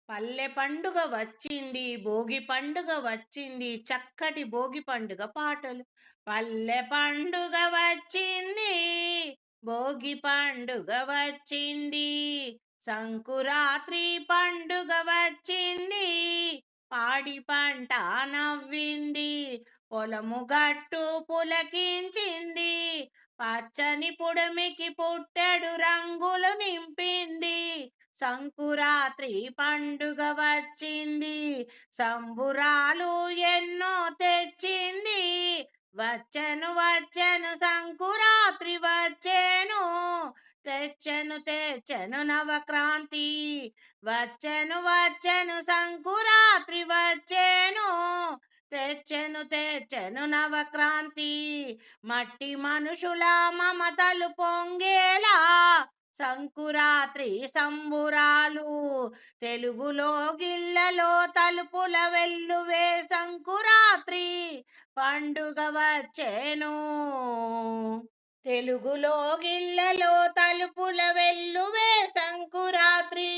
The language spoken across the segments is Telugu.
పల్లె పండుగ వచ్చింది, భోగి పండుగ వచ్చింది, చక్కటి భోగి పండుగ పాటలు. పల్లె పండుగ వచ్చింది, భోగి పండుగ వచ్చింది, సంకురాత్రి పండుగ వచ్చింది, పాడి పంట నవ్వింది, పొలము గట్టు పులకించింది, పచ్చని పుడమికి పుట్టెడు రంగులు నింపింది. సంకురాత్రి పండుగ వచ్చింది, సంబురాలు ఎన్నో తెచ్చింది. వచ్చెను వచ్చెను సంకురాత్రి వచ్చెను, తెచ్చెను నవక్రాంతి. వచ్చెను వచ్చెను సంకురాత్రి వచ్చెను, తెచ్చెను నవక్రాంతి. మట్టి మనుషుల మమతలు పొంగేలా సంకురాత్రి సంబురాలు. తెలుగులో గిళ్ళలో తలుపుల వెల్లువే సంకురాత్రి పండుగ వచ్చేను. తెలుగులో గిళ్ళలో తలుపుల వెల్లువే సంకురాత్రి.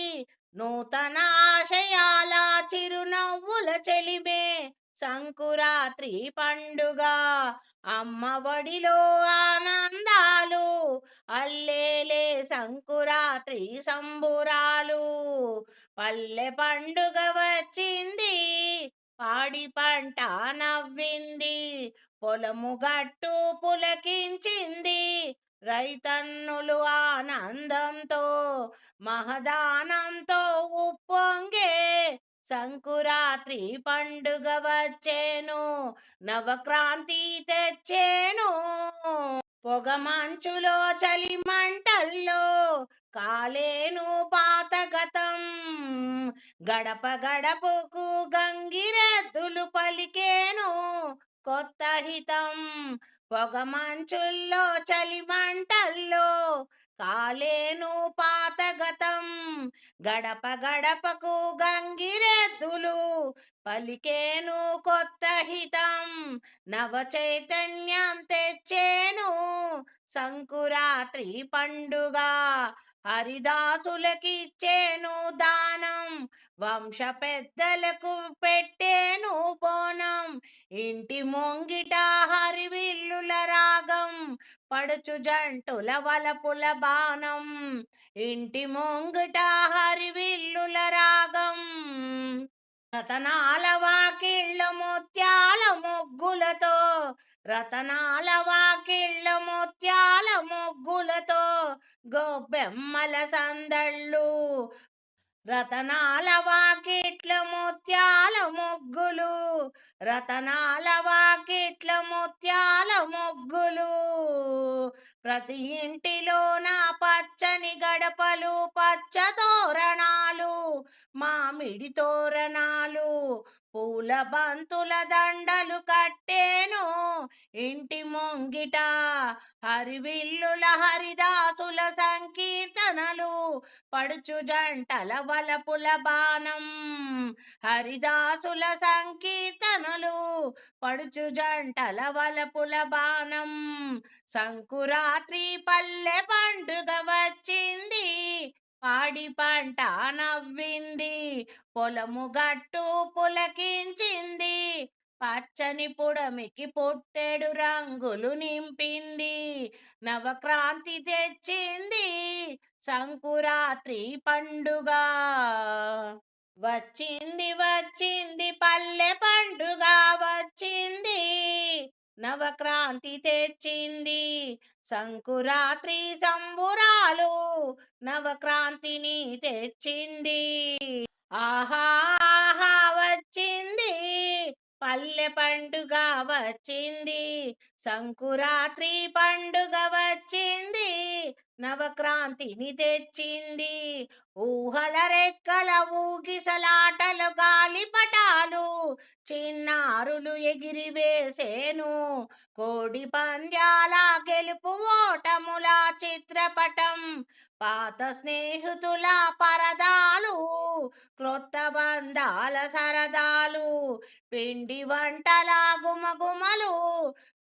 నూతన ఆశయాల చిరునవ్వుల చెలిమే సంకురాత్రి పండుగ. అమ్మ ఒడిలో ఆనందాలు అల్లేలే సంకురాత్రి సంబురాలు. పల్లె పండుగ వచ్చింది, పాడి పంట నవ్వింది, పొలము గట్టు పులకించింది, రైతన్నులు ఆనందంతో మహదానంతో ఉప్పొంగే సంకురాత్రి పండుగ వచ్చేను, నవక్రాంతి తెచ్చేను. పొగ మంచులో చలి మంటల్లో కాలేను పాత గతం, గడప గడపకు గంగిరెద్దులు పలికేను కొత్త హితం. పొగ మంచుల్లో చలి మంటల్లో కాలేను పాత గతం, గడప గడపకు గంగిరెద్దులు పలికేను కొత్త హితం. నవ చైతన్యం తెచ్చేను సంకురాత్రి పండుగ. హరిదాసులకిచ్చేను దానం, వంశ పెద్దలకు పెట్టేను బోనం. ఇంటి ముంగిట హరివిల్లుల రాగం, పడుచు జంటుల వలపుల బాణం. ఇంటి ముంగిట హరివిల్లుల రాగం, రతనాల వాకిళ్ళ ముత్యాల ముగ్గులతో, రతనాల వాకిళ్ళ ముత్యాల ముగ్గులతో గొబ్బెమ్మల సందళ్ళు. రతనాల వాకిట్ల ముత్యాల ముగ్గులు, రతనాల వాకిట్ల ముత్యాల ముగ్గులు. ప్రతి ఇంటిలోన పచ్చని గడపలు పచ్చ తోరణాలు, మామిడి తోరణాలు, పూల బంతుల దండలు కట్టేను ఇంటి ముంగిట. హరివిల్లుల హరిదాసుల సంకీర్తనలు, పడుచు జంటల వలపుల బాణం. హరిదాసుల సంకీర్తనలు, పడుచు జంటల వలపుల బాణం. సంకురాత్రి పల్లె పండుగ వచ్చింది, పాడి పంట నవ్వింది, పొలము గట్టు పులకించింది, పచ్చని పుడమికి పుట్టెడు రంగులు నింపింది, నవక్రాంతి తెచ్చింది సంకురాత్రి పండుగ. వచ్చింది వచ్చింది పల్లె పండుగ వచ్చింది, నవక్రాంతి తెచ్చింది సంకురాత్రి సంబురాలు, నవక్రాంతిని తెచ్చింది. ఆహా ఆహా వచ్చింది పల్లె పండుగ వచ్చింది, సంకురాత్రి పండుగ వచ్చింది, నవక్రాంతిని తెచ్చింది. ఊహల రెక్కల ఊగిసలాటలు గాలిపటాలు చిన్నారులు ఎగిరి వేసేను, కోడి పంద్యాల గెలుపు ఓటముల చిత్రపటం. పాత స్నేహితుల పరదాలు, క్రొత్త బంధాల సరదాలు, పిండి వంటల గుమగుమలు,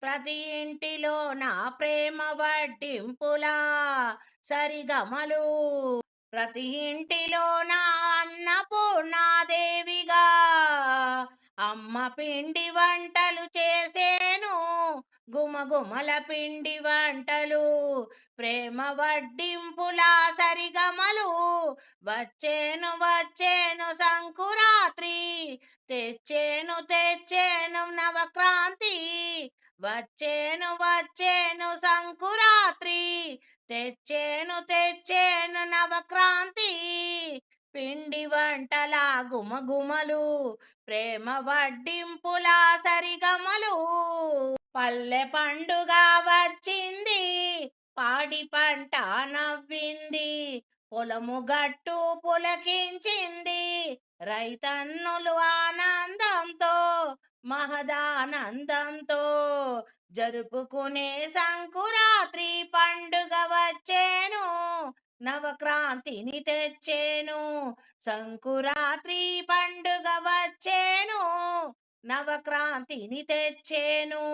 ప్రతి ఇంటిలో నా ప్రేమ వడ్డింపులా సరిగమలు. ప్రతి ఇంటిలో నా అన్నపూర్ణ అమ్మ పిండి వంటలు చేసేను, గుమగుమల పిండి వంటలు, ప్రేమ వడ్డింపుల సరిగమలు. వచ్చేను వచ్చేను సంకురాత్రి, తెచ్చేను తెచ్చేను నవక్రాంతి. వచ్చేను వచ్చేను సంకురాత్రి, తెచ్చేను తెచ్చేను నవక్రాంతి. పిండి వంటల గుమగుమలు, ప్రేమ వడ్డింపుల సరిగమలు. పల్లె పండుగ వచ్చింది, పాడి పంట నవ్వింది, పొలము గట్టు పులకించింది, రైతన్నులు ఆనందంతో మహదానందంతో జరుపుకునే సంకురాత్రి పండుగ వచ్చేను, నవక్రాంతిని తెచ్చేను. సంకురాత్రి పండుగ వచ్చేను, నవక్రాంతిని తెచ్చేను.